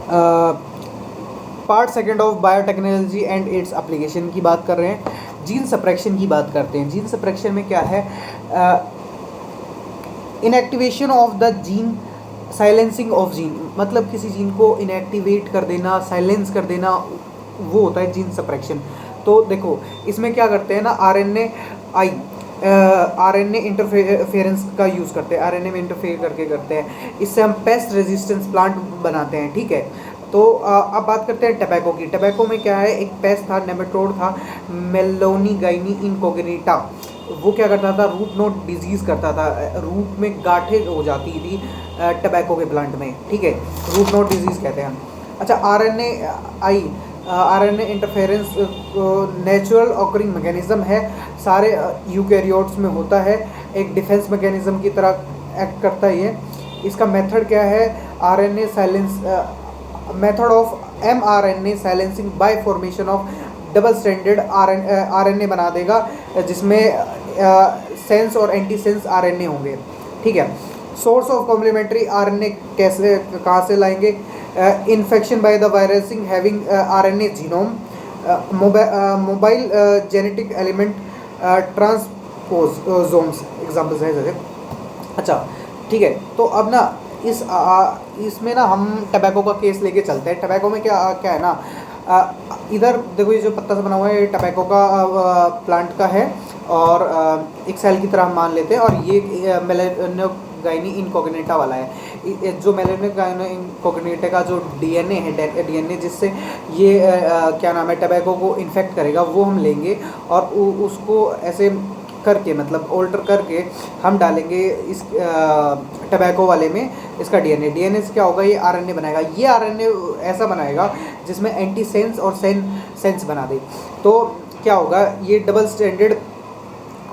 Part second of biotechnology and its application की बात कर रहे हैं। जीन सप्रेक्शन की बात करते हैं। जीन सप्रेक्शन में क्या है, inactivation of the gene, silencing of gene, मतलब किसी जीन को इनएक्टिवेट कर देना, साइलेंस कर देना, वो होता है जीन सप्रेक्शन। तो देखो इसमें क्या करते हैं ना, आरएनए इंटरफेरेंस का यूज़ करते हैं, आरएनए में इंटरफेयर करके करते हैं। इससे हम पेस्ट रेजिस्टेंस प्लांट बनाते हैं, ठीक है। तो अब बात करते हैं टबैको की। टबैको में क्या है, एक पेस्ट था, नेमेटोड था, मेलोनीगाइनी इनकोगेनिटा। वो क्या करता था, रूट नोट डिजीज़ करता था, रूट में गांठें हो जाती थी टबैको के प्लांट में, ठीक है, रूट नोट डिजीज़ कहते हैं। अच्छा, RNA interference natural occurring mechanism है, सारे यूकैरियोट्स में होता है, एक डिफेंस मैकेनिज्म की तरह एक्ट करता है ये। इसका मेथड क्या है, RNA silence, method of mRNA silencing bye formation of double stranded RNA बना देगा, जिसमें सेंस और एंटी सेंस आरएनए होंगे, ठीक है। सोर्स ऑफ कॉम्प्लीमेंट्री आरएनए कैसे, कहाँ से लाएंगे, infection by the viruses having RNA genome, mobile genetic element transposons examples है जैसे। अच्छा ठीक है, तो अब ना इसमें ना हम टबैको का केस लेके चलते हैं। टबैको में क्या क्या है ना, इधर देखो ये जो पत्ता से बना हुआ है, ये टबैको का प्लांट का है, और एक सेल की तरह हम मान लेते हैं, और ये मेलेनोगाइनी इनकोगेनिटा वाला है। जो मेलेनोगाइनी इनकोगेनिटा का जो डीएनए है, डीएनए जिससे ये क्या नाम है, टबैको को इन्फेक्ट करेगा, वो हम लेंगे और उसको ऐसे करके, मतलब ऑल्टर करके हम डालेंगे इस टबैको वाले में इसका डीएनए से क्या होगा, ये आरएनए बनाएगा। ये आरएनए ऐसा बनाएगा जिसमें एंटी सेंस और सेंस बना दे। तो क्या होगा, ये डबल स्ट्रैंडेड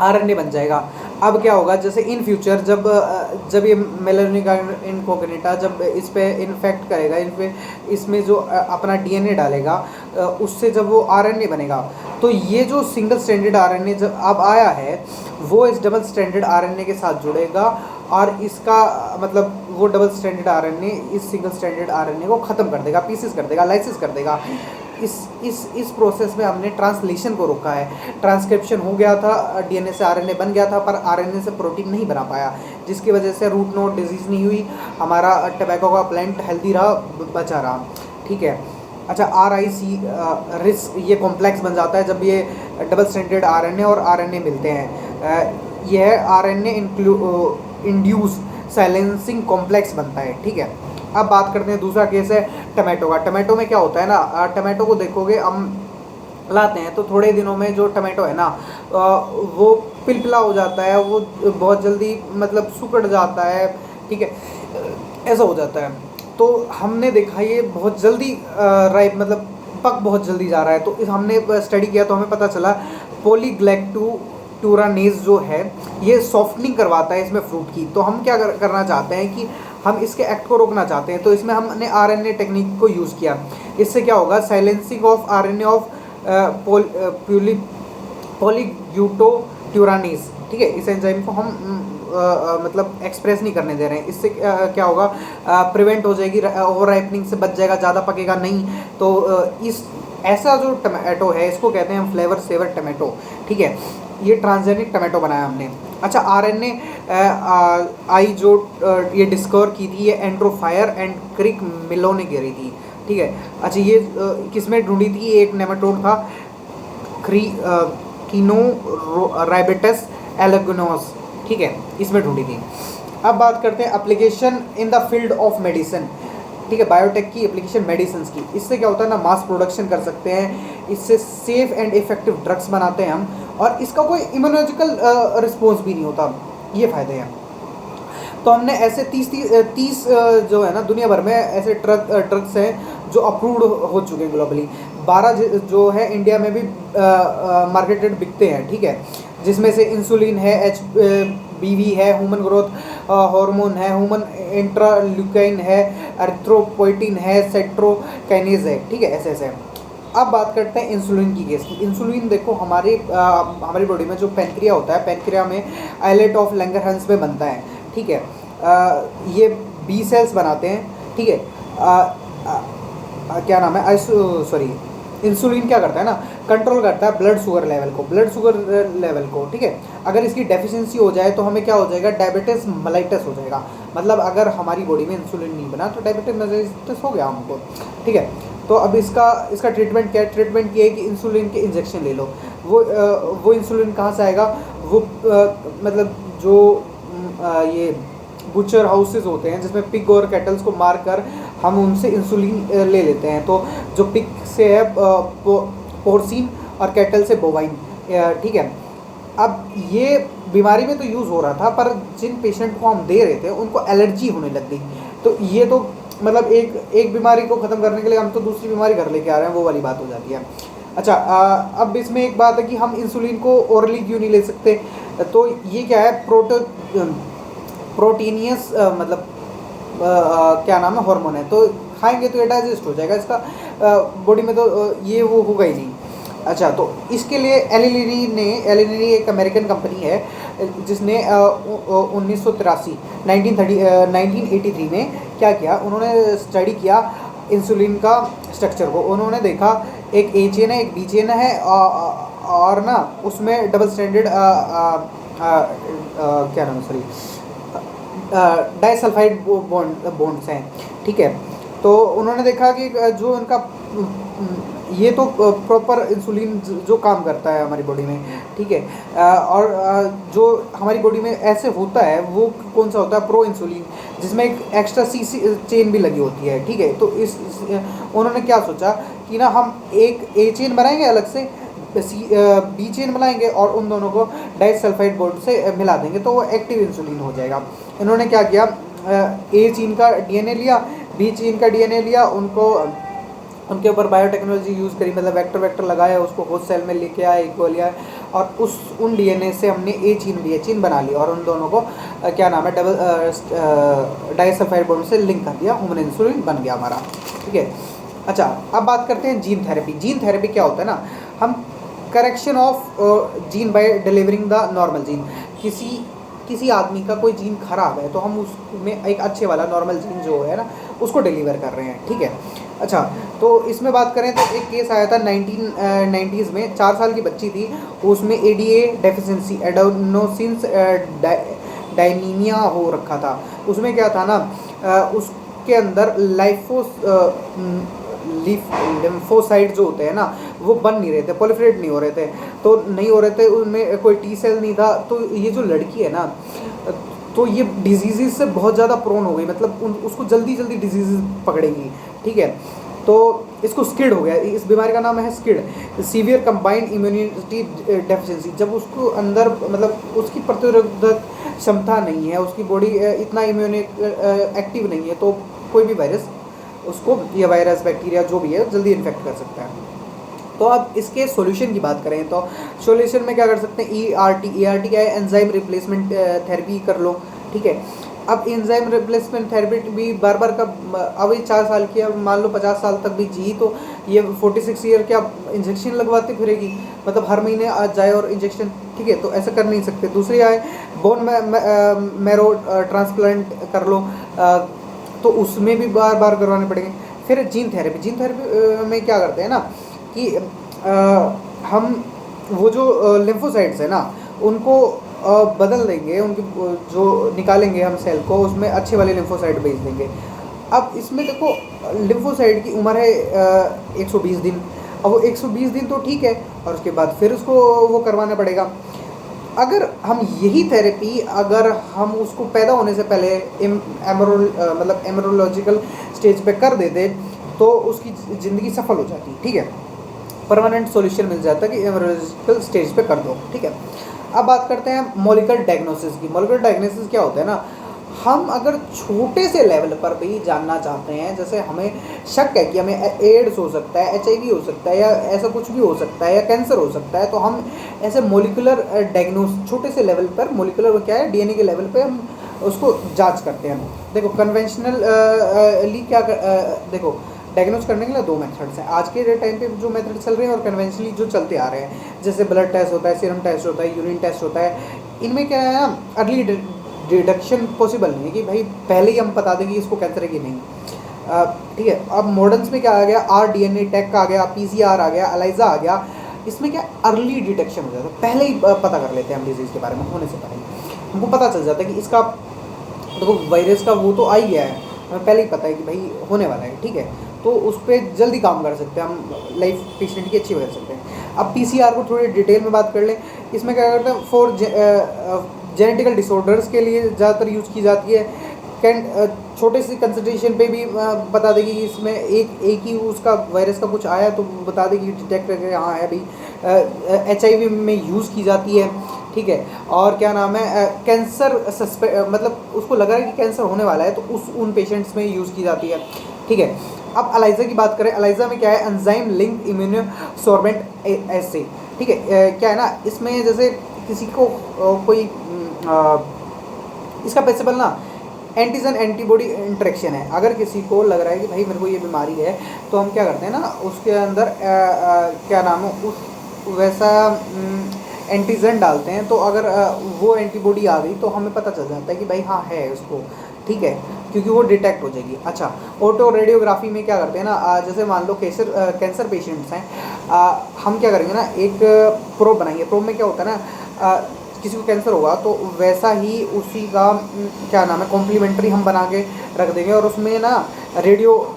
आरएनए बन जाएगा। अब क्या होगा, जैसे इन फ्यूचर जब ये मेलेनोगाइनी इनकोगेनिटा जब इस पे इन्फेक्ट करेगा, इसमें जो अपना डीएनए डालेगा, उससे जब वो आरएनए बनेगा, तो ये जो सिंगल स्ट्रैंडेड आरएनए जब अब आया है, वो इस डबल स्ट्रैंडेड आरएनए के साथ जुड़ेगा, और इसका मतलब वो डबल स्ट्रैंडेड आरएनए इस सिंगल स्ट्रैंडेड आरएनए को ख़त्म कर देगा, पीसेस कर देगा, लाइसिस कर देगा। इस प्रोसेस में हमने ट्रांसलेशन को रोका है। ट्रांसक्रिप्शन हो गया था, डीएनए से आरएनए बन गया था, पर आरएनए से प्रोटीन नहीं बना पाया, जिसकी वजह से रूट नोड डिजीज़ नहीं हुई, हमारा टबैको का प्लांट हेल्दी रहा, बचा रहा, ठीक है। अच्छा, RIC रिस ये कॉम्प्लेक्स बन जाता है जब ये डबल स्ट्रैंडेड आरएनए और आरएनए मिलते हैं। यह आरएनए इंड्यूस साइलेंसिंग कॉम्प्लेक्स बनता है, ठीक है। अब बात करते हैं, दूसरा केस है टमाटो का। टमाटो में क्या होता है ना, टमाटो को देखोगे, हम लाते हैं तो थोड़े दिनों में जो टमाटो है ना, वो पिलपिला हो जाता है, वो बहुत जल्दी मतलब सुकड़ जाता है, ठीक है, ऐसा हो जाता है। तो हमने देखा ये बहुत जल्दी राइप, मतलब पक बहुत जल्दी जा रहा है। तो हमने स्टडी किया तो हमें पता चला पॉलीग्लाइकोटूरानेज जो है, ये सॉफ्टनिंग करवाता है इसमें फ्रूट की। तो हम क्या करना चाहते हैं कि हम इसके एक्ट को रोकना चाहते हैं, तो इसमें हमने आरएनए टेक्निक को यूज़ किया। इससे क्या होगा, साइलेंसिंग ऑफ आरएनए ऑफ पॉलीग्लूकोट्यूरानेज, ठीक है। इस एंजाइम को हम मतलब एक्सप्रेस नहीं करने दे रहे हैं। इससे क्या होगा, प्रिवेंट हो जाएगी, ओवर राइपनिंग से बच जाएगा, ज़्यादा पकेगा नहीं। तो इस ऐसा जो टमाटो है, इसको कहते हैं हम फ्लेवर सेवर टमाटो, ठीक है। ये ट्रांसजेनिक टमाटो बनाया हमने। अच्छा, आरएनए आई जो ये डिस्कवर की थी, ये एंड्रोफायर एंड क्रिक मिलो ने गिरी थी, ठीक है। अच्छा, ये किसमें ढूंढी थी, एक नेमाटोड था, कीनोराइबेटस एलेगोनोस, ठीक है, इसमें ढूंढी थी। अब बात करते हैं application in the field of medicine, ठीक है, बायोटेक की एप्लीकेशन मेडिसिन की। इससे क्या होता है ना, मास प्रोडक्शन कर सकते हैं, इससे सेफ एंड इफेक्टिव ड्रग्स बनाते हैं हम, और इसका कोई इम्यूनोलॉजिकल रिस्पॉन्स भी नहीं होता, ये फ़ायदे हैं। तो हमने ऐसे 30 जो है ना, दुनिया भर में ऐसे ड्रग्स हैं जो अप्रूव्ड हो चुके हैं ग्लोबली। 12 जो है इंडिया में भी मार्केटेड बिकते हैं, ठीक है, जिसमें से इंसुलिन है, HBV है, ह्यूमन ग्रोथ हार्मोन है, ह्यूमन इंट्राल्यूकाइन है, एरिथ्रोपोइटिन है, सेट्रोकाइनेज है, ठीक है, ऐसे ऐसे। अब बात करते हैं इंसुलिन की केस की। इंसुलिन देखो हमारी बॉडी में जो पैनक्रिया होता है, पैनक्रिया में आइलेट ऑफ लैंगरहंस में बनता है, ठीक है। ये B सेल्स बनाते हैं, ठीक है। क्या नाम है, सॉरी, इंसुलिन क्या करता है ना, कंट्रोल करता है ब्लड शुगर लेवल को, ब्लड शुगर लेवल को, ठीक है। अगर इसकी डेफिशिएंसी हो जाए तो हमें क्या हो जाएगा, डायबिटीज मेलाइटस हो जाएगा। मतलब अगर हमारी बॉडी में इंसुलिन नहीं बना तो डायबिटीज मेलाइटस हो गया हमको, ठीक है। तो अब इसका ट्रीटमेंट क्या है, ट्रीटमेंट ये है कि इंसुलिन के इंजेक्शन ले लो। वो इंसुलिन कहाँ से आएगा, वो मतलब जो ये बुचर हाउसेस होते हैं जिसमें पिग और कैटल्स को मार कर हम उनसे इंसुलिन ले लेते हैं। तो जो पिग से है पोर्सिन और कैटल से बोवाइन, ठीक है। अब ये बीमारी में तो यूज़ हो रहा था, पर जिन पेशेंट को हम दे रहे थे उनको एलर्जी होने लग गई। तो ये तो मतलब एक बीमारी को ख़त्म करने के लिए हम तो दूसरी बीमारी घर लेके आ रहे हैं, वो वाली बात हो जाती है। अच्छा, अब इसमें एक बात है कि हम इंसुलिन को ओरली क्यों नहीं ले सकते। तो ये क्या है, प्रोटीनियस मतलब क्या नाम है, हार्मोन है। तो खाएंगे तो ये डाइजेस्ट हो जाएगा, इसका बॉडी में तो ये वो होगा ही नहीं। अच्छा, तो इसके लिए एलिनी एक अमेरिकन कंपनी है जिसने 1983 में क्या किया, उन्होंने स्टडी किया इंसुलिन का स्ट्रक्चर को। उन्होंने देखा एक ए चेन है, एक बी चेन है, और ना उसमें डबल स्टैंडर्ड क्या नाम, सॉरी, डाइसल्फाइड बॉन्ड्स हैं, ठीक है। तो उन्होंने देखा कि जो उनका ये तो प्रॉपर इंसुलिन जो काम करता है हमारी बॉडी में, ठीक है। और जो हमारी बॉडी में ऐसे होता है वो कौन सा होता है, प्रो इंसुलिन, जिसमें एक एक्स्ट्रा सी चेन भी लगी होती है, ठीक है। तो उन्होंने क्या सोचा कि ना हम एक ए चेन बनाएंगे अलग से, बी चेन बनाएंगे और उन दोनों को डाइसल्फाइड बॉन्ड से मिला देंगे तो वो एक्टिव इंसुलिन हो जाएगा। इन्होंने क्या किया, ए चेन का डीएनए लिया, बी चेन का डीएनए लिया, उनके ऊपर बायोटेक्नोलॉजी यूज़ करी, मतलब वेक्टर लगाया, उसको होस्ट सेल में लेके आया, इको लिया, और उन डीएनए से हमने ए चेन बना ली और उन दोनों को क्या नाम है, डबल डाइसल्फाइड बॉन्ड से लिंक कर दिया, ह्यूमन इंसुलिन बन गया हमारा, ठीक है। अच्छा, अब बात करते हैं जीन थेरेपी। जीन थेरेपी क्या होता है ना, हम correction of gene by delivering the normal gene. किसी आदमी का कोई जीन खराब है तो हम उसमें एक अच्छे वाला नॉर्मल जीन जो है ना उसको डिलीवर कर रहे हैं, ठीक है। अच्छा, तो इसमें बात करें तो एक केस आया था 1990s में, 4 साल की बच्ची थी, उसमें ADA डेफिशिएंसी, एडेनोसिन डायनीमिया हो रखा था। उसमें क्या था ना, उसके अंदर लिम्फोसाइट जो होते हैं ना वो बन नहीं रहे थे, प्रोलिफरेट नहीं हो रहे थे, तो नहीं हो रहे थे, उनमें कोई T सेल नहीं था। तो ये जो लड़की है ना, तो ये डिजीज़ से बहुत ज़्यादा प्रोन हो गई, मतलब उसको जल्दी डिजीज़ पकड़ेंगी, ठीक है। तो इसको स्किड हो गया, इस बीमारी का नाम है skid, severe combined immunity deficiency. जब उसको अंदर मतलब उसकी प्रतिरोधक क्षमता नहीं है, उसकी बॉडी इतना एक्टिव नहीं है, तो कोई भी वायरस उसको, या वायरस बैक्टीरिया जो भी है, जल्दी इन्फेक्ट कर सकता है। तो अब इसके सॉल्यूशन की बात करें तो सॉल्यूशन में क्या कर सकते हैं, ERT क्या है, एंजाइम रिप्लेसमेंट थेरेपी कर लो, ठीक है। अब एंजाइम रिप्लेसमेंट थेरेपी भी बार का, अब ये 4 साल की, अब मान लो 50 साल तक भी जी तो ये 46 ईयर क्या इंजेक्शन लगवाती फिरेगी, मतलब हर महीने आ जाए और इंजेक्शन, ठीक है। तो ऐसा कर नहीं सकते। दूसरी आए बोन मैरो ट्रांसप्लांट कर लो, तो उसमें भी बार करवाने पड़ेंगे। फिर जीन थेरेपी में क्या करते हैं ना कि हम वो जो लिम्फोसाइट्स है ना उनको बदल देंगे, उनकी जो निकालेंगे हम सेल को, उसमें अच्छे वाले लिम्फोसाइट भेज देंगे। अब इसमें देखो, लिम्फोसाइट की उम्र है 120 दिन। अब वो 120 दिन तो ठीक है, और उसके बाद फिर उसको वो करवाना पड़ेगा। अगर हम यही थेरेपी अगर हम उसको पैदा होने से पहले मतलब एम्ब्रियोलॉजिकल स्टेज पे कर देते तो उसकी ज़िंदगी सफल हो जाती, ठीक है। परमानेंट सॉल्यूशन मिल जाता कि एम्ब्रियोलॉजिकल स्टेज पे कर दो, ठीक है। अब बात करते हैं मॉलिक्यूलर डायग्नोसिस की। मॉलिक्यूलर डायग्नोसिस क्या होता है ना, हम अगर छोटे से लेवल पर भी जानना चाहते हैं, जैसे हमें शक है कि हमें एड्स हो सकता है, HIV हो सकता है, या ऐसा कुछ भी हो सकता है, या कैंसर हो सकता है, तो हम ऐसे मॉलिक्यूलर छोटे से लेवल पर, मॉलिक्यूलर क्या है, DNA के लेवल पे हम उसको जांच करते हैं। देखो कन्वेंशनली देखो डायग्नोज करने के लिए 2 मेथड्स हैं आज के टाइम पे जो मेथड चल रहे हैं, और कन्वेंशनली जो चलते आ रहे हैं, जैसे ब्लड टेस्ट होता है, सीरम टेस्ट होता है, यूरिन टेस्ट होता है। इनमें क्या है ना, अर्ली डिटेक्शन पॉसिबल नहीं है कि भाई पहले ही हम बता दें कि इसको कैंसर है कि नहीं। ठीक है। अब मॉडर्न्स में क्या आ गया, RDNA टेक आ गया, PCR आ गया, एलाइजा आ गया। इसमें क्या अर्ली डिटेक्शन हो जाता है, पहले ही पता कर लेते हैं हम डिजीज़ के बारे में होने से पहले ही। हमको पता चल जाता है कि इसका देखो वायरस का वो तो आ ही गया है, हमें पहले ही पता है कि भाई होने वाला है, ठीक है। तो उस पर जल्दी काम कर सकते हैं हम, लाइफ पेशेंट की अच्छी कर सकते हैं। अब PCR को थोड़ी डिटेल में बात कर लें। इसमें क्या करते हैं, फॉर जेनेटिकल डिसऑर्डर्स के लिए ज़्यादातर यूज़ की जाती है। छोटे से कंसंट्रेशन पे भी बता देगी कि इसमें एक ही उसका वायरस का कुछ आया तो बता देगी, डिटेक्ट करके हाँ है भाई। HIV में यूज़ की जाती है, ठीक है। और क्या नाम है, कैंसर मतलब उसको लगा है कि कैंसर होने वाला है तो उन पेशेंट्स में यूज़ की जाती है, ठीक है। अब एलाइजा की बात करें, एलाइजा में क्या है, एंजाइम लिंक इम्यूनोसॉर्बेंट एसे, ठीक है। क्या है ना, इसमें जैसे किसी को कोई इसका प्रिंसिपल ना एंटीजन एंटीबॉडी इंटरेक्शन है। अगर किसी को लग रहा है कि भाई मेरे को ये बीमारी है तो हम क्या करते हैं ना, उसके अंदर क्या नाम है, उस वैसा एंटीजन डालते हैं। तो अगर वो एंटीबॉडी आ गई तो हमें पता चल जाता है कि भाई हाँ है उसको, ठीक है, क्योंकि वो डिटेक्ट हो जाएगी। अच्छा, ऑटो रेडियोग्राफी में क्या करते हैं ना, जैसे मान लो कैंसर पेशेंट्स हैं, हम क्या करेंगे ना, एक प्रोब बनाएंगे। प्रोब में क्या होता है ना, किसी को कैंसर होगा तो वैसा ही उसी का क्या नाम है कॉम्प्लीमेंट्री हम बना के रख देंगे और उसमें ना रेडियो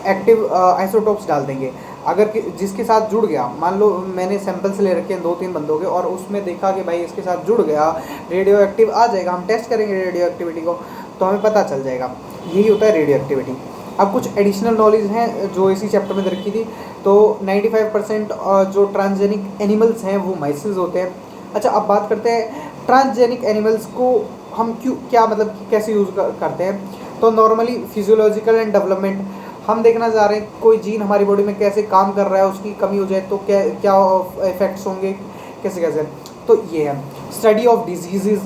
एक्टिव आइसोटोप्स डाल देंगे। अगर जिसके साथ जुड़ गया, मान लो मैंने सैंपल्स ले रखे हैं 2-3 बंदों के और उसमें देखा कि भाई इसके साथ जुड़ गया, रेडियो एक्टिव आ जाएगा, हम टेस्ट करेंगे रेडियो एक्टिविटी को तो हमें पता चल जाएगा। यही होता है रेडियो एक्टिविटी। अब कुछ एडिशनल नॉलेज हैं जो इसी चैप्टर में रखी थी। तो 95% जो ट्रांसजेनिक एनिमल्स हैं वो माइसेस होते हैं। अच्छा, अब बात करते हैं ट्रांसजेनिक एनिमल्स को हम क्या मतलब कैसे यूज़ करते हैं। तो नॉर्मली फिजियोलॉजिकल एंड डेवलपमेंट हम देखना चाह रहे हैं, कोई जीन हमारी बॉडी में कैसे काम कर रहा है, उसकी कमी हो जाए तो क्या क्या इफेक्ट्स होंगे, कैसे कैसे। तो ये है स्टडी ऑफ डिजीज़।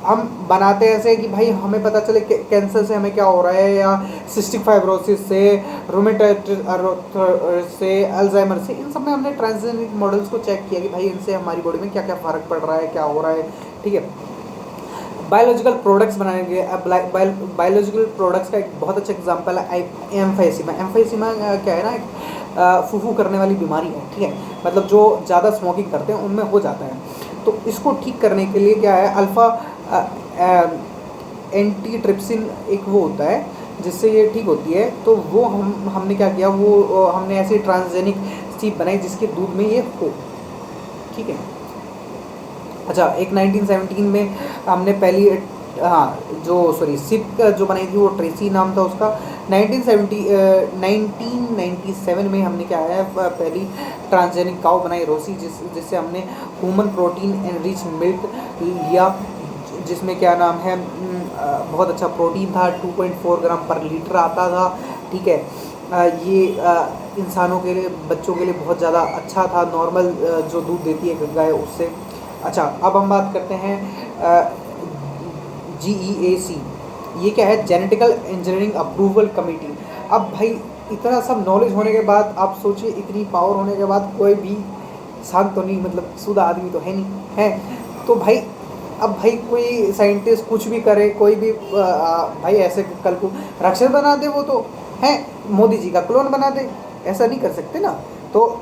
हम बनाते हैं ऐसे कि भाई हमें पता चले कैंसर से हमें क्या हो रहा है, या सिस्टिक फाइब्रोसिस से, रोमेटॉइड से, अल्जाइमर से। इन सब में हमने ट्रांसजेनिक मॉडल्स को चेक किया कि भाई इनसे हमारी बॉडी में क्या क्या फ़र्क पड़ रहा है, क्या हो रहा है, ठीक है। बायोलॉजिकल प्रोडक्ट्स बनाने के लिए बायोलॉजिकल प्रोडक्ट्स का एक बहुत अच्छा एग्जांपल है एम्फाइसीमा। एम्फाइसीमा क्या है ना, एक फूफू करने वाली बीमारी है, ठीक है। मतलब जो ज़्यादा स्मोकिंग करते हैं उनमें हो जाता है। तो इसको ठीक करने के लिए क्या है, अल्फ़ा एंटीट्रिप्सिन एक वो होता है जिससे ये ठीक होती है। तो वो हमने क्या किया, वो हमने ऐसी ट्रांसजेनिक चीज़ बनाई जिसके दूध में ये हो, ठीक है। अच्छा, एक 1917 में हमने पहली सिप जो बनाई थी वो ट्रेसी नाम था उसका। 1997 में हमने क्या है पहली ट्रांसजेनिक काउ बनाई रोसी, जिससे हमने ह्यूमन प्रोटीन एनरिच मिल्क लिया, जिसमें क्या नाम है बहुत अच्छा प्रोटीन था, 2.4 ग्राम पर लीटर आता था, ठीक है। ये इंसानों के लिए, बच्चों के लिए बहुत ज़्यादा अच्छा था, नॉर्मल जो दूध देती है गाय उससे। अच्छा, अब हम बात करते हैं GEAC। ये क्या है, जेनेटिकल इंजीनियरिंग अप्रूवल कमेटी। अब भाई इतना सब नॉलेज होने के बाद आप सोचिए, इतनी पावर होने के बाद कोई भी शांत तो नहीं, मतलब शुद्ध आदमी तो है नहीं है। तो भाई अब भाई कोई साइंटिस्ट कुछ भी करे, कोई भी भाई ऐसे कल को राक्षस बना दे, वो तो है मोदी जी का क्लोन बना दे, ऐसा नहीं कर सकते ना। तो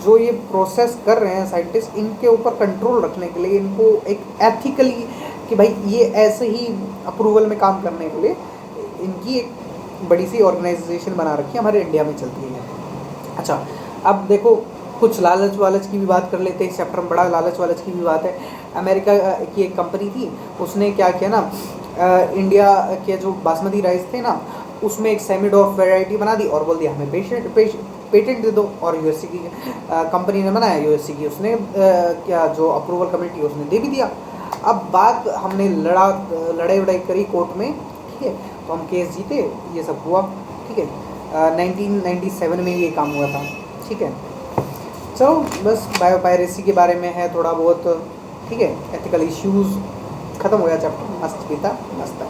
जो ये प्रोसेस कर रहे हैं साइंटिस्ट, इनके ऊपर कंट्रोल रखने के लिए इनको एक एथिकली कि भाई ये ऐसे ही अप्रूवल में काम करने के लिए इनकी एक बड़ी सी ऑर्गेनाइजेशन बना रखी है, हमारे इंडिया में चलती है। अच्छा, अब देखो कुछ लालच वालच की भी बात कर लेते हैं। इस चैप्टर में बड़ा लालच वालच की भी बात है। अमेरिका की एक कंपनी थी, उसने क्या किया ना, इंडिया के जो बासमती राइस थे ना, उसमें एक सेमी डॉफ वैरायटी बना दी और बोल दिया हमें पेटेंट दे दो। और यूएससी की कंपनी ने बनाया, यूएससी की उसने क्या जो अप्रूवल कमेटी उसने दे भी दिया। अब बात हमने लड़ाई वड़ाई करी कोर्ट में, ठीक है, तो हम केस जीते, ये सब हुआ, ठीक है। 1997 में ये काम हुआ था, ठीक है। चलो बस बायोपायरेसी के बारे में है थोड़ा बहुत, ठीक है। एथिकल इश्यूज़ ख़त्म हो गया चैप्टर, मस्त पीता मस्त है।